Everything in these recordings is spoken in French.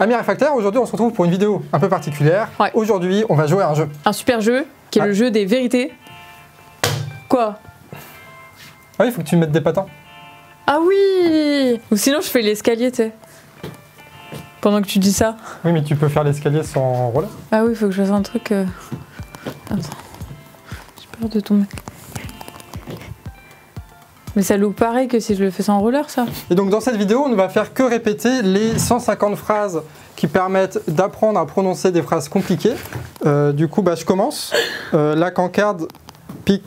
Amis réfractaires, aujourd'hui on se retrouve pour une vidéo un peu particulière. Ouais. Aujourd'hui on va jouer à un jeu. Un super jeu, qui est le jeu des vérités. Quoi? Ah oui, il faut que tu mettes des patins. Ah oui! Ou sinon je fais l'escalier, tu sais. Pendant que tu dis ça. Oui, mais tu peux faire l'escalier sans roller. Ah oui, il faut que je fasse un truc... Attends. J'ai peur de tomber. Mais ça look pareil que si je le fais sans roller, ça. Et donc dans cette vidéo, on ne va faire que répéter les 150 phrases qui permettent d'apprendre à prononcer des phrases compliquées. Du coup, je commence. La cancarde pique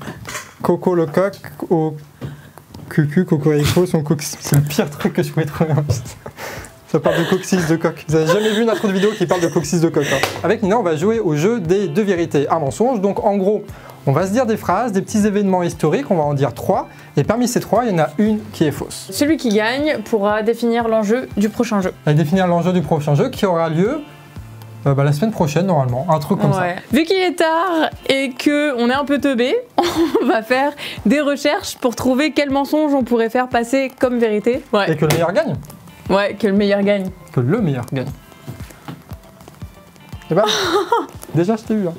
Coco le coq au cucu cocorico son coccyx. C'est le pire truc que je pouvais trouver. Ça parle de coccyx de coq. Vous n'avez jamais vu une intro de vidéo qui parle de coccyx de coq. Hein. Avec Nina, on va jouer au jeu des deux vérités, un mensonge. Donc en gros, on va se dire des phrases, des petits événements historiques, on va en dire 3. Et parmi ces 3, il y en a une qui est fausse. Celui qui gagne pourra définir l'enjeu du prochain jeu. Et définir l'enjeu du prochain jeu qui aura lieu la semaine prochaine normalement, un truc comme ça. Vu qu'il est tard et qu'on est un peu teubé, on va faire des recherches pour trouver quel mensonge on pourrait faire passer comme vérité. Ouais. Et que le meilleur gagne. Ouais, que le meilleur gagne. Que le meilleur gagne. Et déjà je t'ai eu. Hein.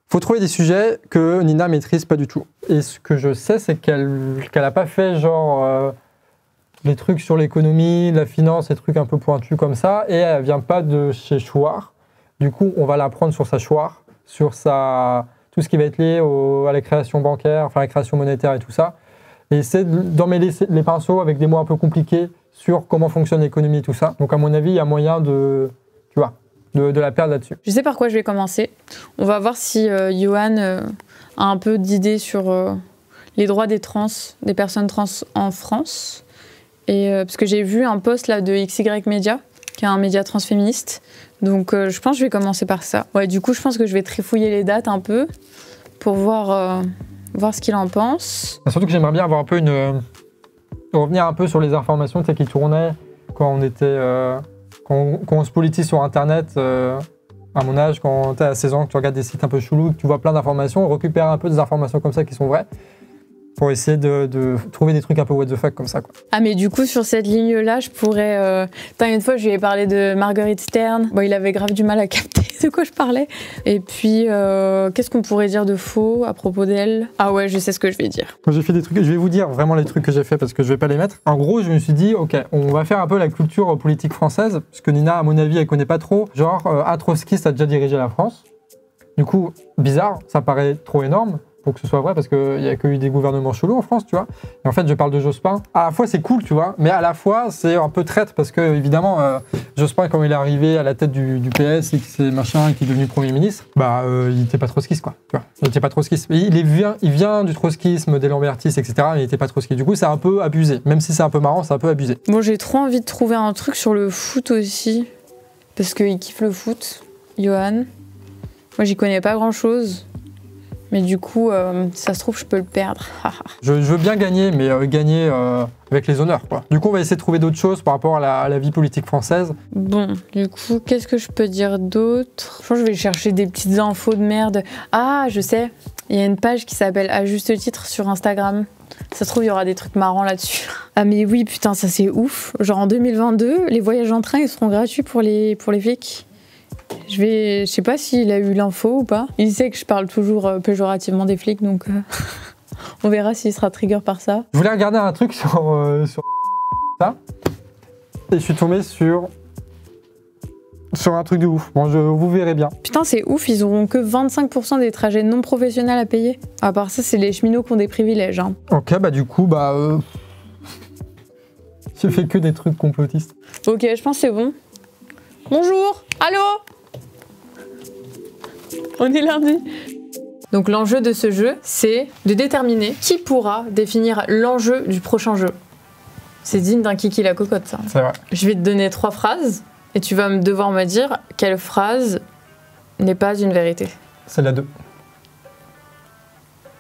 Faut trouver des sujets que Nina maîtrise pas du tout. Et ce que je sais, c'est qu'elle a pas fait genre les trucs sur l'économie, la finance, les trucs un peu pointus comme ça, et elle vient pas de chez Chouard. Du coup, on va l'apprendre sur sa Chouard, sur tout ce qui va être lié à la création bancaire, enfin la création monétaire et tout ça. Et essayer d'emmêler les pinceaux avec des mots un peu compliqués sur comment fonctionne l'économie et tout ça. Donc à mon avis, il y a moyen de la perdre là-dessus. Je sais par quoi je vais commencer. On va voir si Johan a un peu d'idées sur les droits des personnes trans en France. Et parce que j'ai vu un post là de XY Media, qui est un média transféministe. Donc je pense que je vais commencer par ça. Ouais, du coup, je pense que je vais trifouiller les dates un peu pour voir ce qu'il en pense. Surtout que j'aimerais bien avoir un peu revenir un peu sur les informations qui tournaient quand on était... Quand on se politise sur Internet, à mon âge, quand tu as 16 ans, que tu regardes des sites un peu chelous, que tu vois plein d'informations, on récupère un peu des informations comme ça qui sont vraies pour essayer de trouver des trucs un peu what the fuck comme ça. Quoi. Ah mais du coup, sur cette ligne-là, je pourrais... Une fois, je lui ai parlé de Marguerite Stern. Bon, il avait grave du mal à capter de quoi je parlais. Et puis, qu'est-ce qu'on pourrait dire de faux à propos d'elle? Ah ouais, je sais ce que je vais dire. Moi, j'ai fait des trucs, je vais vous dire vraiment les trucs que j'ai fait parce que je vais pas les mettre. En gros, je me suis dit, ok, on va faire un peu la culture politique française, parce que Nina, à mon avis, elle connaît pas trop. Genre, un trotskiste a déjà dirigé la France. Du coup, bizarre, ça paraît trop énorme pour que ce soit vrai, parce qu'il n'y a que eu des gouvernements chelous en France, tu vois. Et en fait, je parle de Jospin. À la fois, c'est cool, tu vois, mais à la fois, c'est un peu traître, parce que, évidemment, Jospin, quand il est arrivé à la tête du PS et qu'il est devenu Premier ministre, il n'était pas trotskiste, quoi. Tu vois. Il n'était pas trotskiste. Il vient du trotskisme, des Lambertistes, etc., mais il n'était pas trotskiste. Du coup, c'est un peu abusé. Même si c'est un peu marrant, c'est un peu abusé. Bon, j'ai trop envie de trouver un truc sur le foot aussi, parce qu'il kiffe le foot, Johan. Moi, j'y connais pas grand-chose. Mais du coup, ça se trouve, je peux le perdre. Je veux bien gagner, mais gagner avec les honneurs, quoi. Du coup, on va essayer de trouver d'autres choses par rapport à la vie politique française. Bon, du coup, qu'est-ce que je peux dire d'autre? Je pense que je vais chercher des petites infos de merde. Ah, je sais, il y a une page qui s'appelle À juste titre sur Instagram. Ça se trouve, il y aura des trucs marrants là-dessus. Ah mais oui, putain, ça c'est ouf. Genre en 2022, les voyages en train, ils seront gratuits pour les flics. Je sais pas s'il a eu l'info ou pas. Il sait que je parle toujours péjorativement des flics, donc on verra s'il sera trigger par ça. Je voulais regarder un truc sur ça, et je suis tombé sur un truc de ouf. Bon, vous verrez bien. Putain, c'est ouf, ils auront que 25% des trajets non professionnels à payer. À part ça, c'est les cheminots qui ont des privilèges. Hein. Ok, du coup, j'ai fait que des trucs complotistes. Ok, je pense que c'est bon. Bonjour. Allô? On est lundi. Donc l'enjeu de ce jeu, c'est de déterminer qui pourra définir l'enjeu du prochain jeu. C'est digne d'un kiki la cocotte, ça. C'est vrai. Je vais te donner 3 phrases et tu vas devoir me dire quelle phrase n'est pas une vérité. C'est la 2.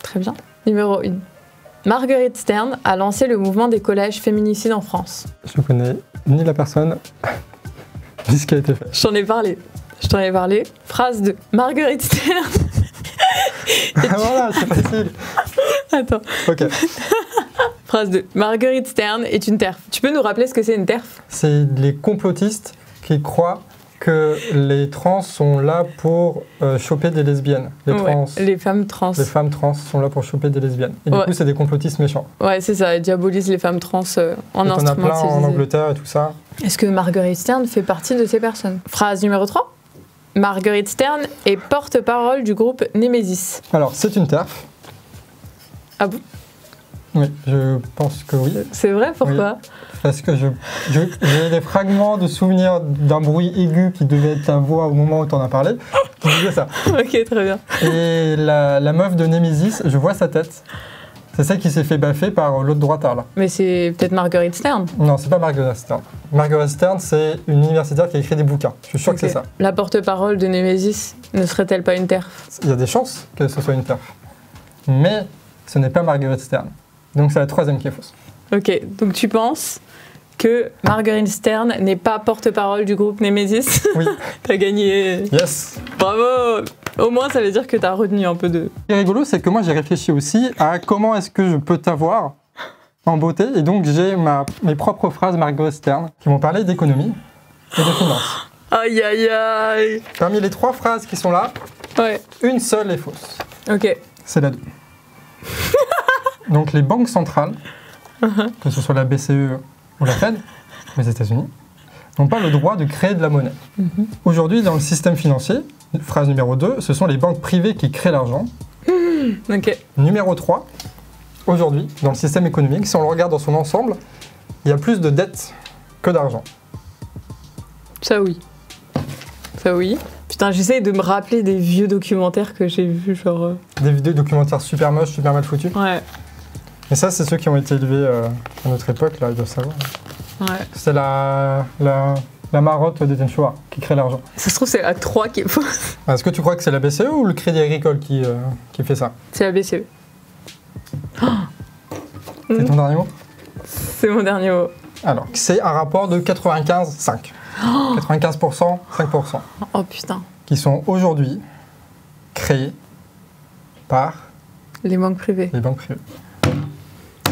Très bien. Numéro 1. Marguerite Stern a lancé le mouvement des collèges féminicides en France. Je ne connais ni la personne, ni ce qui a été fait. Je t'en ai parlé. Phrase 2. Marguerite Stern. Voilà, c'est facile. Attends. Ok. phrase de Marguerite Stern est une TERF. Tu peux nous rappeler ce que c'est une TERF? C'est les complotistes qui croient que les trans sont là pour choper des lesbiennes. Les femmes trans. Les femmes trans sont là pour choper des lesbiennes. Et du coup, c'est des complotistes méchants. Ouais, c'est ça. Ils diabolisent les femmes trans en instrumentalisant. On a plein en Angleterre et tout ça. Est-ce que Marguerite Stern fait partie de ces personnes? Phrase numéro 3. Marguerite Stern est porte-parole du groupe Némésis. Alors, c'est une TERF. Ah bon? Oui, je pense que oui. C'est vrai, pourquoi? Oui, parce que j'ai des fragments de souvenirs d'un bruit aigu qui devait être ta voix au moment où tu en as parlé, qui disait ça. Ok, très bien. Et la meuf de Némésis, je vois sa tête. C'est celle qui s'est fait baffer par l'autre droitard, là. Mais c'est peut-être Marguerite Stern. Non, c'est pas Marguerite Stern. Marguerite Stern, c'est une universitaire qui a écrit des bouquins. Je suis sûr que c'est ça. La porte-parole de Némésis ne serait-elle pas une TERF? Il y a des chances que ce soit une TERF. Mais ce n'est pas Marguerite Stern. Donc c'est la troisième qui est fausse. Ok, donc tu penses que Marguerite Stern n'est pas porte-parole du groupe Némésis? Oui. T'as gagné. Yes. Bravo. Au moins, ça veut dire que t'as retenu un peu de... Ce qui est rigolo, c'est que moi, j'ai réfléchi aussi à comment est-ce que je peux t'avoir en beauté. Et donc, j'ai mes propres phrases Marguerite Stern qui vont parler d'économie et de finance. Aïe, aïe, aïe. Parmi les 3 phrases qui sont là, une seule est fausse. Ok. C'est la 2. Donc, les banques centrales, que ce soit la BCE ou la Fed, aux États-Unis, n'ont pas le droit de créer de la monnaie. Aujourd'hui, dans le système financier, phrase numéro 2, ce sont les banques privées qui créent l'argent. Ok. Numéro 3, aujourd'hui, dans le système économique, si on le regarde dans son ensemble, il y a plus de dettes que d'argent. Ça oui. Ça oui. Putain, j'essaye de me rappeler des vieux documentaires que j'ai vus, genre... Des vidéos documentaires super moches, super mal foutus. Ouais. Et ça, c'est ceux qui ont été élevés à notre époque, là, ils doivent savoir. Ouais. C'est la marotte d'Étienne Chouard qui crée l'argent. Ça se trouve, c'est la 3 qui est fausse. Est-ce que tu crois que c'est la BCE ou le Crédit Agricole qui fait ça? C'est la BCE. C'est ton dernier mot? C'est mon dernier mot. Alors, c'est un rapport de 95-5. 95%, 5%. Oh putain. Qui sont aujourd'hui créés par les banques privées. Les banques privées.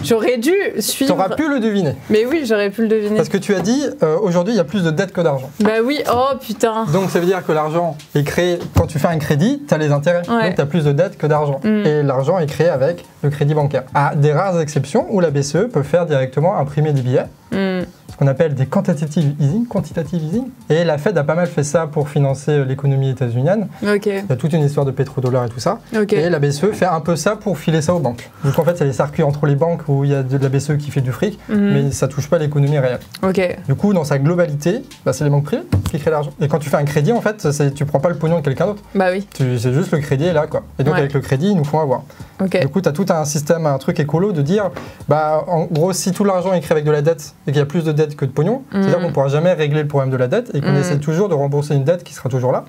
J'aurais dû suivre... T'auras pu le deviner. Mais oui, j'aurais pu le deviner. Parce que tu as dit, aujourd'hui, il y a plus de dettes que d'argent. Bah oui, oh putain. Donc ça veut dire que l'argent est créé, quand tu fais un crédit, tu as les intérêts. Ouais. Donc tu as plus de dettes que d'argent. Et l'argent est créé avec le crédit bancaire. À des rares exceptions où la BCE peut faire directement imprimer des billets. Ce qu'on appelle des quantitative easing. Et la Fed a pas mal fait ça pour financer l'économie états-unienne. Ok. Il y a toute une histoire de pétrodollar et tout ça. Okay. Et la BCE fait un peu ça pour filer ça aux banques. Donc en fait, c'est les circuits entre les banques où il y a de la BCE qui fait du fric, mais ça touche pas l'économie réelle. Ok. Du coup, dans sa globalité, c'est les banques privées qui créent l'argent. Et quand tu fais un crédit, en fait, tu prends pas le pognon de quelqu'un d'autre. Bah oui. C'est juste le crédit est là, quoi. Et donc avec le crédit, ils nous font avoir. Okay. Du coup, tu as tout un système, un truc écolo de dire, en gros, si tout l'argent est créé avec de la dette et qu'il y a plus de dette que de pognon, c'est-à-dire qu'on ne pourra jamais régler le problème de la dette et qu'on essaie toujours de rembourser une dette qui sera toujours là.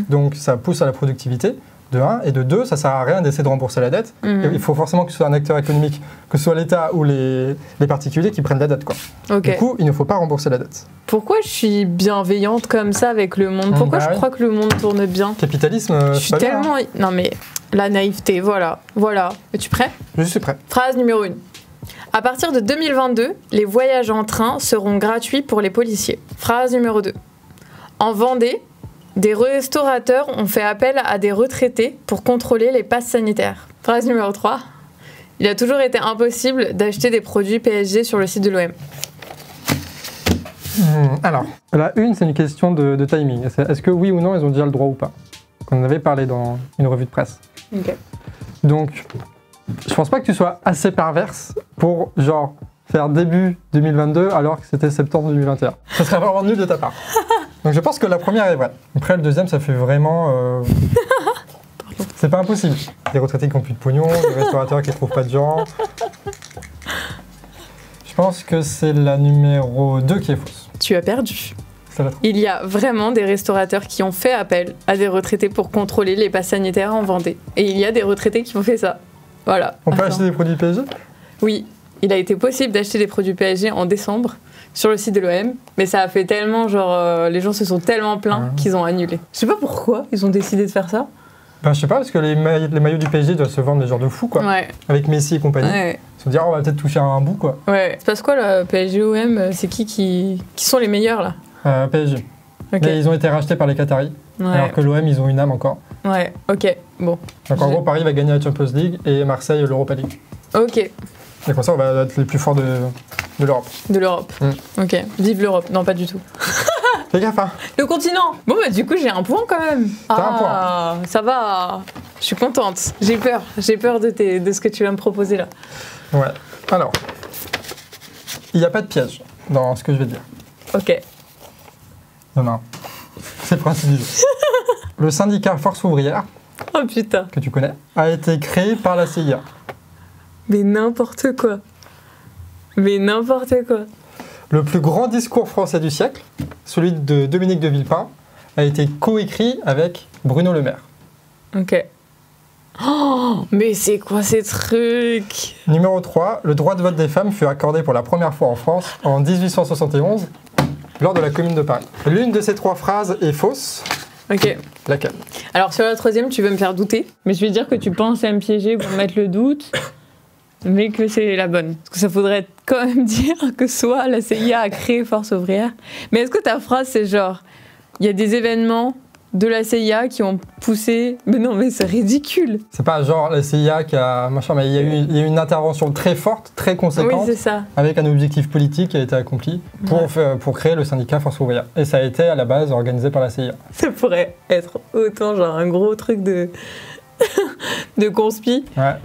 Donc ça pousse à la productivité, de 1, et de 2, ça sert à rien d'essayer de rembourser la dette. Il faut forcément que ce soit un acteur économique, que ce soit l'État ou les particuliers qui prennent la dette, quoi. Okay. Du coup, il ne faut pas rembourser la dette. Pourquoi je suis bienveillante comme ça avec le monde? Pourquoi je crois que le monde tourne bien? Capitalisme, je suis tellement... Bien, hein. Non mais, la naïveté, voilà. Es-tu prêt? Je suis prêt. Phrase numéro 1. À partir de 2022, les voyages en train seront gratuits pour les policiers. Phrase numéro 2. En Vendée, des restaurateurs ont fait appel à des retraités pour contrôler les passes sanitaires. Phrase numéro 3. Il a toujours été impossible d'acheter des produits PSG sur le site de l'OM. Alors, la une, c'est une question de timing. Est-ce que oui ou non, ils ont déjà le droit ou pas? On en avait parlé dans une revue de presse. Ok. Donc, je pense pas que tu sois assez perverse pour, genre, faire début 2022 alors que c'était septembre 2021. Ça serait vraiment nul de ta part. Donc je pense que la première est vraie. Après, le deuxième, ça fait vraiment... C'est pas impossible. Des retraités qui n'ont plus de pognon, des restaurateurs qui ne trouvent pas de gens. Je pense que c'est la numéro 2 qui est fausse. Tu as perdu. La Il y a vraiment des restaurateurs qui ont fait appel à des retraités pour contrôler les passes sanitaires en Vendée. Et il y a des retraités qui ont fait ça. Voilà. On peut acheter des produits PSG? Oui, il a été possible d'acheter des produits PSG en décembre sur le site de l'OM, mais ça a fait tellement, genre, les gens se sont tellement plaints qu'ils ont annulé. Je sais pas pourquoi ils ont décidé de faire ça. Ben, je sais pas, parce que les maillots du PSG doivent se vendre des genres de fous, quoi. Ouais. Avec Messi et compagnie. Ouais. Ils se disent, on va peut-être toucher un bout, quoi. Ouais. C'est parce quoi là, PSG-OM, c'est qui sont les meilleurs là? PSG. Ok. Mais ils ont été rachetés par les Qataris. Ouais. Alors que l'OM, ils ont une âme encore. Ouais, ok, bon. Donc en gros, Paris va gagner la Champions League et Marseille l'Europa League. Ok, Et comme ça, on va être les plus forts de l'Europe. de l'Europe. Ok, vive l'Europe. Non, pas du tout. Fais gaffe, hein. Le continent. Bon, bah du coup, j'ai un point quand même. T'as un point. Ça va. Je suis contente. J'ai peur de ce que tu vas me proposer là. Ouais. Alors, il n'y a pas de piège dans ce que je vais dire. Ok. Il y en a un. C'est le principe du jeu. Le syndicat Force ouvrière, Oh putain. que tu connais, a été créé par la CIA. Mais n'importe quoi. Mais n'importe quoi. Le plus grand discours français du siècle, celui de Dominique de Villepin, a été coécrit avec Bruno Le Maire. Ok. Oh, mais c'est quoi ces trucs? Numéro 3, le droit de vote des femmes fut accordé pour la première fois en France en 1871 lors de la Commune de Paris. L'une de ces 3 phrases est fausse. Ok. Laquelle? Alors sur la troisième, tu veux me faire douter, mais je vais dire que tu penses à me piéger pour mettre le doute, mais que c'est la bonne. Parce que ça faudrait quand même dire que soit la CIA a créé Force ouvrière, mais est-ce que ta phrase c'est genre, il y a des événements de la CIA qui ont poussé... Mais non, mais c'est ridicule. C'est pas genre la CIA qui a machin, mais il y a eu une intervention très forte, très Oui, conséquente, c'est ça. avec un objectif politique qui a été accompli pour créer le syndicat Force ouvrière. Et ça a été à la base organisé par la CIA. Ça pourrait être autant genre un gros truc de de conspi Ouais.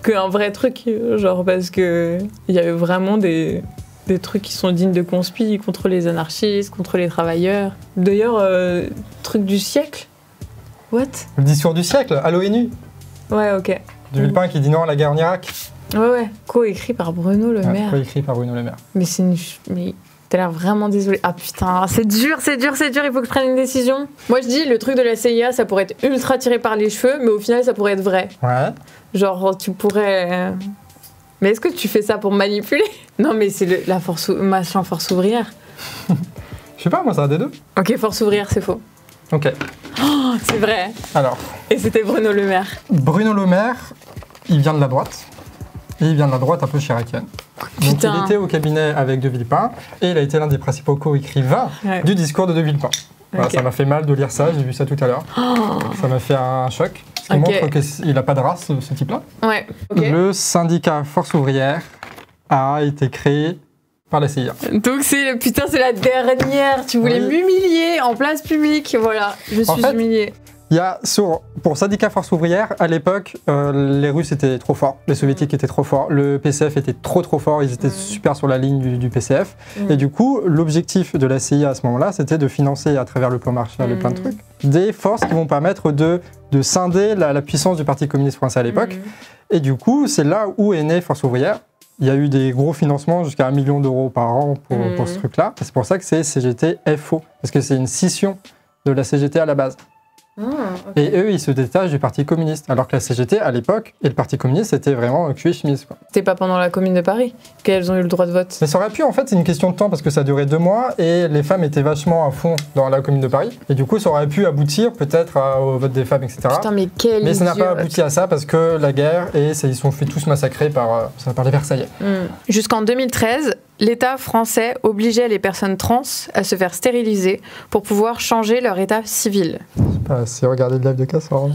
qu'un vrai truc, genre parce que il y avait vraiment des trucs qui sont dignes de conspi contre les anarchistes, contre les travailleurs. D'ailleurs, truc du siècle. What? Le discours du siècle à l'ONU. Ouais, ok. De Villepin qui dit non à la guerre en Irak. Ouais. Co-écrit par Bruno Le Maire. Écrit par Bruno Le Maire. Mais c'est une... Mais t'as l'air vraiment désolé. Ah putain, c'est dur, il faut que je prenne une décision. Moi je dis, le truc de la CIA, ça pourrait être ultra tiré par les cheveux, mais au final, ça pourrait être vrai. Ouais. Genre, tu pourrais... Mais est-ce que tu fais ça pour manipuler? Non, mais c'est la force ouvrière. Je sais pas, moi, ça a des deux. Ok, force ouvrière, c'est faux. Ok. Oh, c'est vrai. Alors, Et c'était Bruno Le Maire. Bruno Le Maire, il vient de la droite. Et il vient de la droite un peu chiracienne. Donc Putain. il était au cabinet avec De Villepin et il a été l'un des principaux co-écrivains du discours de Villepin. Voilà, Ok. ça m'a fait mal de lire ça, j'ai vu ça tout à l'heure. Ça m'a fait un choc. Ça montre qu'il n'a pas de race, ce type-là. Ouais. Ok. Le syndicat Force ouvrière a été créé par la CIA. Donc putain, c'est la dernière. Tu voulais Oui. m'humilier en place publique. Voilà, je suis humiliée. Il y a pour syndicat Force ouvrière, à l'époque, les Russes étaient trop forts, les Soviétiques étaient trop forts, le PCF était trop fort, ils étaient super sur la ligne du PCF. Et du coup, l'objectif de la CIA à ce moment-là, c'était de financer à travers le plan Marshall et plein de trucs, des forces qui vont permettre de scinder la puissance du Parti communiste français à l'époque. Et du coup, c'est là où est née Force ouvrière. Il y a eu des gros financements, jusqu'à 1 million d'euros par an pour ce truc-là. C'est pour ça que c'est CGT-FO, parce que c'est une scission de la CGT à la base. Okay. Et eux, ils se détachent du Parti communiste. Alors que la CGT, à l'époque, et le Parti communiste, c'était vraiment cul et chemise, quoi. C'était pas pendant la Commune de Paris qu'elles ont eu le droit de vote. Mais ça aurait pu, en fait, c'est une question de temps, parce que ça durait 2 mois, et les femmes étaient vachement à fond dans la Commune de Paris. Et du coup, ça aurait pu aboutir, peut-être, au vote des femmes, etc. Putain, mais quel Mais ça n'a pas idiot. abouti à ça, parce que la guerre, et ils sont fait tous massacrer par les Versaillais. Jusqu'en 2013, l'État français obligeait les personnes trans à se faire stériliser pour pouvoir changer leur état civil. Je sais pas, si regardez le live de Cassor.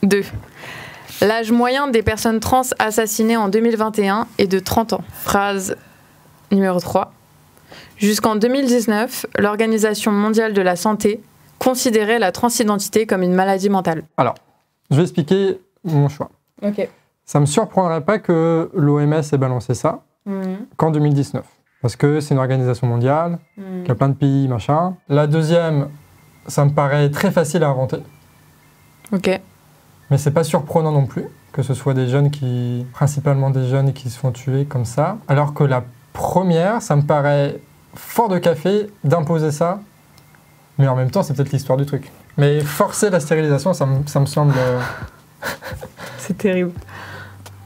2. L'âge moyen des personnes trans assassinées en 2021 est de 30 ans. Phrase numéro 3. Jusqu'en 2019, l'Organisation mondiale de la santé considérait la transidentité comme une maladie mentale. Alors, je vais expliquer mon choix. Ok. Ça me surprendrait pas que l'OMS ait balancé ça qu'en 2019. Parce que c'est une organisation mondiale, qui a plein de pays, machin. La deuxième, ça me paraît très facile à inventer. Ok. Mais c'est pas surprenant non plus que ce soit principalement des jeunes qui se font tuer comme ça. Alors que la première, ça me paraît fort de café d'imposer ça. Mais en même temps, c'est peut-être l'histoire du truc. Mais forcer la stérilisation, ça me semble... C'est terrible.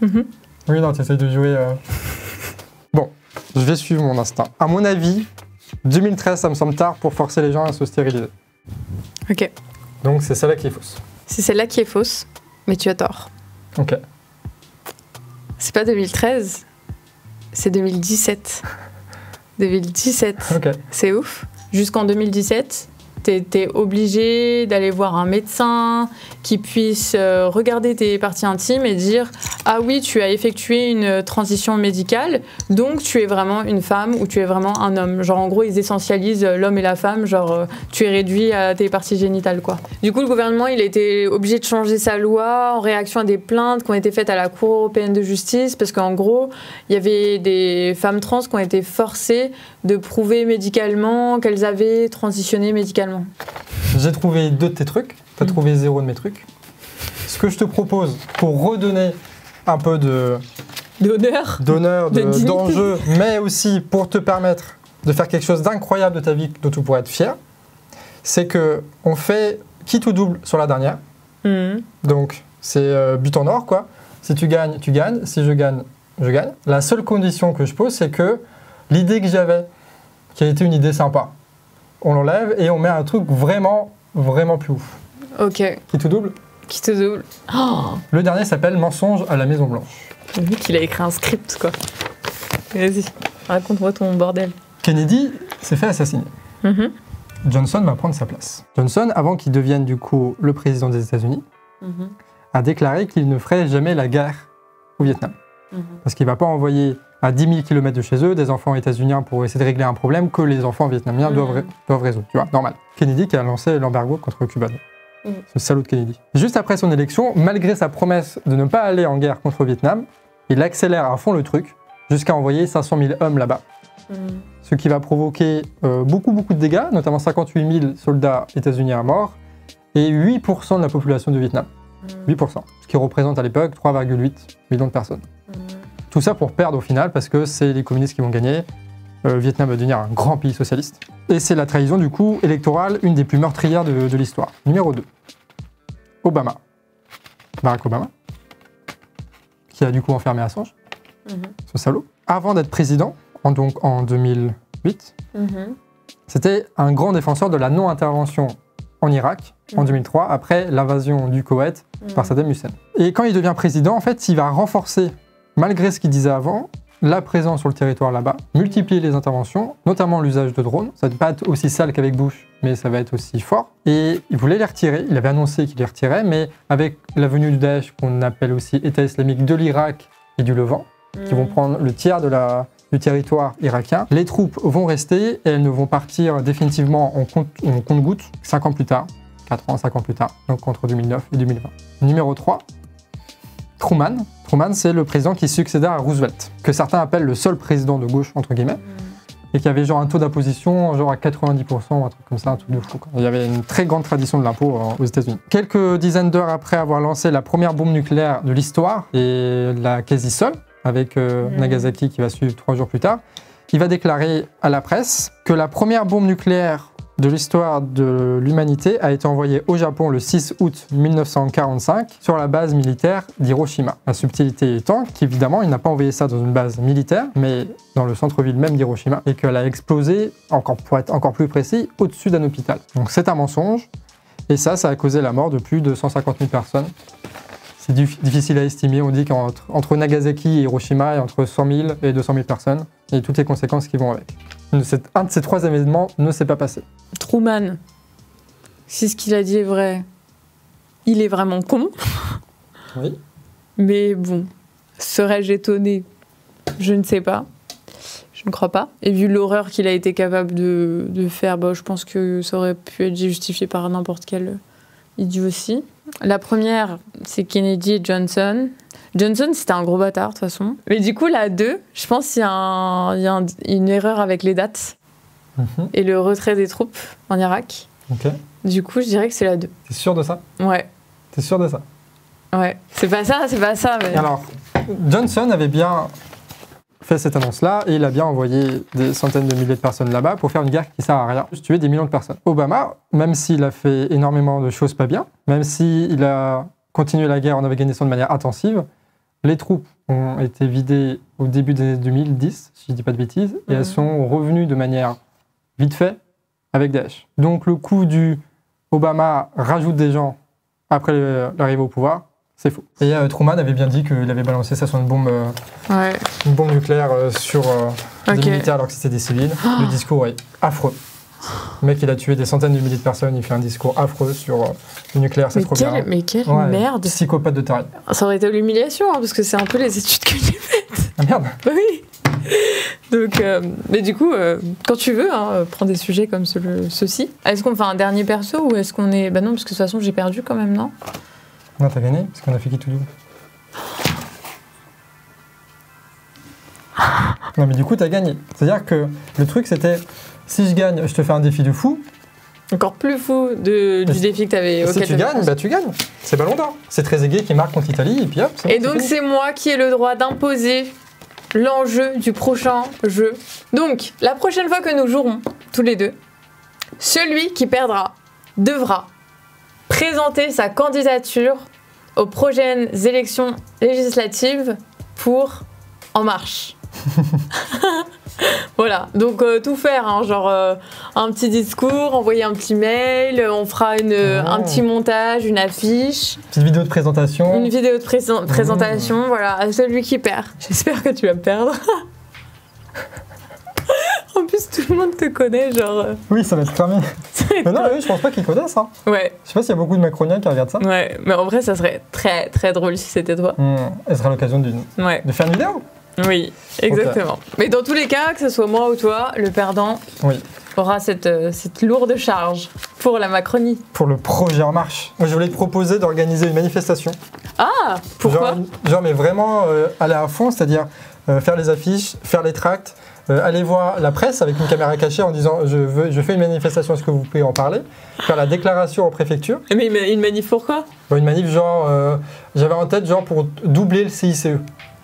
Oui, non, tu essayes de jouer... Bon, je vais suivre mon instinct. À mon avis, 2013, ça me semble tard pour forcer les gens à se stériliser. Ok. Donc c'est celle-là qui est fausse. C'est celle-là qui est fausse, mais tu as tort. Ok. C'est pas 2013, c'est 2017. 2017. Ok. C'est ouf. Jusqu'en 2017, t'étais obligé d'aller voir un médecin qui puisse regarder tes parties intimes et dire « Ah oui, tu as effectué une transition médicale, donc tu es vraiment une femme ou tu es vraiment un homme. » Genre en gros, ils essentialisent l'homme et la femme, genre tu es réduit à tes parties génitales, quoi. Du coup, le gouvernement, il a été obligé de changer sa loi en réaction à des plaintes qui ont été faites à la Cour européenne de justice, parce qu'en gros, il y avait des femmes trans qui ont été forcées de prouver médicalement qu'elles avaient transitionné médicalement. J'ai trouvé 2 de tes trucs, t'as trouvé 0 de mes trucs. Ce que je te propose, pour redonner un peu D'honneur, d'enjeu, mais aussi pour te permettre de faire quelque chose d'incroyable de ta vie dont tu pourrais être fier, c'est qu'on fait quitte ou double sur la dernière. Donc, c'est but en or, quoi. Si tu gagnes, tu gagnes. Si je gagne, je gagne. La seule condition que je pose, c'est que l'idée que j'avais, qui a été une idée sympa, on l'enlève et on met un truc vraiment, vraiment plus ouf. Ok. Qui te double? Qui te double. Oh, Le dernier s'appelle Mensonge à la Maison Blanche. le mec, il a écrit un script, quoi. Vas-y, raconte-moi ton bordel. Kennedy s'est fait assassiner. Mhm. Johnson va prendre sa place. Johnson, avant qu'il devienne du coup le président des États-Unis, Mhm. a déclaré qu'il ne ferait jamais la guerre au Vietnam. Mhm. Parce qu'il ne va pas envoyer à 10 000 km de chez eux des enfants états-uniens pour essayer de régler un problème que les enfants vietnamiens doivent résoudre. Tu vois, normal. Kennedy qui a lancé l'embargo contre Cuba. Ce salaud de Kennedy. Juste après son élection, malgré sa promesse de ne pas aller en guerre contre le Vietnam, il accélère à fond le truc jusqu'à envoyer 500 000 hommes là-bas. Ce qui va provoquer beaucoup de dégâts, notamment 58 000 soldats états-uniens morts et 8% de la population du Vietnam. 8%, ce qui représente à l'époque 3,8 millions de personnes. Tout ça pour perdre au final, parce que c'est les communistes qui vont gagner. Le Vietnam va devenir un grand pays socialiste. Et c'est la trahison, du coup, électorale, une des plus meurtrières de l'histoire. Numéro 2. Obama. Barack Obama. Qui a du coup enfermé Assange. Ce salaud. Avant d'être président, en 2008, c'était un grand défenseur de la non-intervention en Irak, en 2003, après l'invasion du Koweït par Saddam Hussein. Et quand il devient président, en fait, il va renforcer, malgré ce qu'il disait avant, la présence sur le territoire là-bas, multiplier les interventions, notamment l'usage de drones. Ça ne va pas être aussi sale qu'avec Bush, mais ça va être aussi fort. Et il voulait les retirer, il avait annoncé qu'il les retirait, mais avec la venue du Daesh, qu'on appelle aussi État islamique de l'Irak et du Levant, qui vont prendre le tiers du territoire irakien, les troupes vont rester et elles ne vont partir définitivement en compte-gouttes 5 ans plus tard, 4 ans, 5 ans plus tard, donc entre 2009 et 2020. Numéro 3, Truman. Truman, c'est le président qui succéda à Roosevelt, que certains appellent le seul président de gauche, entre guillemets, et qui avait genre un taux d'imposition genre à 90%, un truc comme ça, un truc de fou, quoi. Il y avait une très grande tradition de l'impôt aux États-Unis. Quelques dizaines d'heures après avoir lancé la première bombe nucléaire de l'histoire, et la quasi seule, avec Nagasaki qui va suivre 3 jours plus tard, il va déclarer à la presse que la première bombe nucléaire de l'histoire de l'humanité a été envoyée au Japon le 6 août 1945 sur la base militaire d'Hiroshima. La subtilité étant qu'évidemment, il n'a pas envoyé ça dans une base militaire, mais dans le centre-ville même d'Hiroshima, et qu'elle a explosé, pour être encore plus précis, au-dessus d'un hôpital. Donc c'est un mensonge, et ça a causé la mort de plus de 150 000 personnes. C'est difficile à estimer, on dit qu'entre Nagasaki et Hiroshima, il y a entre 100 000 et 200 000 personnes, et toutes les conséquences qui vont avec. Un de ces 3 événements ne s'est pas passé. Truman, si ce qu'il a dit est vrai, il est vraiment con. Oui. Mais bon, serais-je étonnée? Je ne sais pas. Je ne crois pas. Et vu l'horreur qu'il a été capable de faire, je pense que ça aurait pu être justifié par n'importe quel idiot aussi. La première, c'est Kennedy et Johnson. Johnson, c'était un gros bâtard, de toute façon. Mais du coup, la 2, je pense qu'il y a une erreur avec les dates et le retrait des troupes en Irak. Ok. Du coup, je dirais que c'est la 2. T'es sûr de ça? Ouais. T'es sûr de ça? Ouais. C'est pas ça, mais... Alors, Johnson avait bien fait cette annonce-là et il a bien envoyé des centaines de milliers de personnes là-bas pour faire une guerre qui sert à rien, juste tuer des millions de personnes. Obama, même s'il a fait énormément de choses pas bien, même s'il a continué la guerre en Afghanistan de manière intensive, les troupes ont été vidées au début des années 2010, si je ne dis pas de bêtises, et elles sont revenues de manière vite fait avec Daesh. Donc le coup du Obama rajoute des gens après l'arrivée au pouvoir. C'est faux. Et Truman avait bien dit qu'il avait balancé ça sur une bombe nucléaire sur des militaires alors que c'était des civils. Le discours est affreux. Le mec, il a tué des centaines de milliers de personnes, il fait un discours affreux sur le nucléaire, c'est trop bien. Mais quelle merde! Psychopathe de taré. Ça aurait été l'humiliation, hein, parce que c'est un peu les études que j'ai faites. Ah merde! Oui! Donc, mais du coup, quand tu veux, hein, prends des sujets comme ceci. Est-ce qu'on fait un dernier perso ou est-ce qu'on est. Bah non, parce que de toute façon, j'ai perdu quand même, non? Non, t'as gagné, parce qu'on a fait qui tout le Non, mais du coup, t'as gagné. C'est-à-dire que le truc, c'était. Si je gagne, je te fais un défi de fou. Encore plus fou du défi que tu avais. Si tu gagnes, bah tu gagnes. C'est Ballon d'Or. C'est Trezeguet qui marque contre l'Italie et puis hop. Et donc c'est moi qui ai le droit d'imposer l'enjeu du prochain jeu. Donc la prochaine fois que nous jouerons tous les deux, celui qui perdra devra présenter sa candidature aux prochaines élections législatives pour En Marche. Voilà, donc tout faire, hein, genre un petit discours, envoyer un petit mail, on fera un petit montage, une affiche. Petite vidéo de présentation. Une vidéo de présentation, voilà, à celui qui perd. J'espère que tu vas perdre. En plus, tout le monde te connaît, genre... Oui, ça va être cramé. Mais non, oui, je pense pas qu'ils connaissent, hein. Ouais. Je sais pas s'il y a beaucoup de Macroniens qui regardent ça. Ouais, mais en vrai, ça serait très très drôle si c'était toi. Ce sera l'occasion de faire une vidéo. Oui, exactement. Okay. Mais dans tous les cas, que ce soit moi ou toi, le perdant aura cette lourde charge pour la Macronie. Pour le projet En Marche. Moi, je voulais te proposer d'organiser une manifestation. Ah, pourquoi? Genre, mais vraiment aller à fond, c'est-à-dire faire les affiches, faire les tracts, aller voir la presse avec une caméra cachée en disant je fais une manifestation, est-ce que vous pouvez en parler? Faire la déclaration en préfecture. Mais une manif pourquoi? Une manif genre, j'avais en tête genre pour doubler le CICE.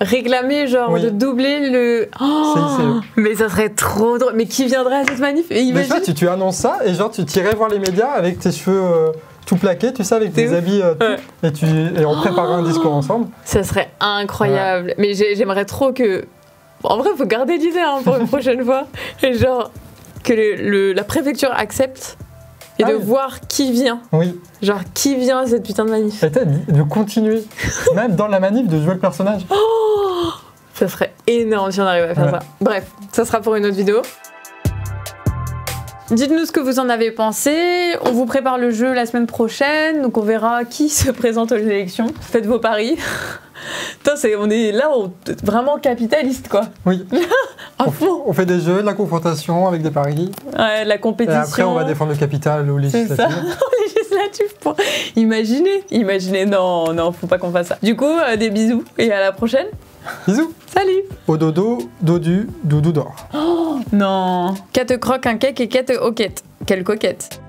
Réclamer genre de doubler le... Oh, CICE. Mais ça serait trop drôle. Mais qui viendrait à cette manif? Mais tu annonces ça et genre tu irais voir les médias avec tes cheveux tout plaqués, tu sais, avec tes habits et on préparerait un discours ensemble. Ça serait incroyable. Mais j'aimerais trop que... En vrai, il faut garder l'idée pour une prochaine fois. Et genre que la préfecture accepte et de voir qui vient. Oui. Genre, qui vient à cette putain de manif? Et de continuer, même dans la manif, de jouer le personnage. Oh, ça serait énorme si on arrive à faire ça. Bref, ça sera pour une autre vidéo. Dites-nous ce que vous en avez pensé. On vous prépare le jeu la semaine prochaine, donc on verra qui se présente aux élections. Faites vos paris. Putain, on est là, vraiment capitaliste, quoi. Oui. On fait des jeux, de la confrontation avec des paris. Ouais, la compétition. Et après, on va défendre le capital ou législatif. C'est ça, législatif. Imaginez, non, faut pas qu'on fasse ça. Du coup, des bisous et à la prochaine. Bisous. Salut. Au dodo, dodu, doudou d'or. Oh, non. Qu'elle te croque un cake et qu'elle te hoquette. Quelle coquette.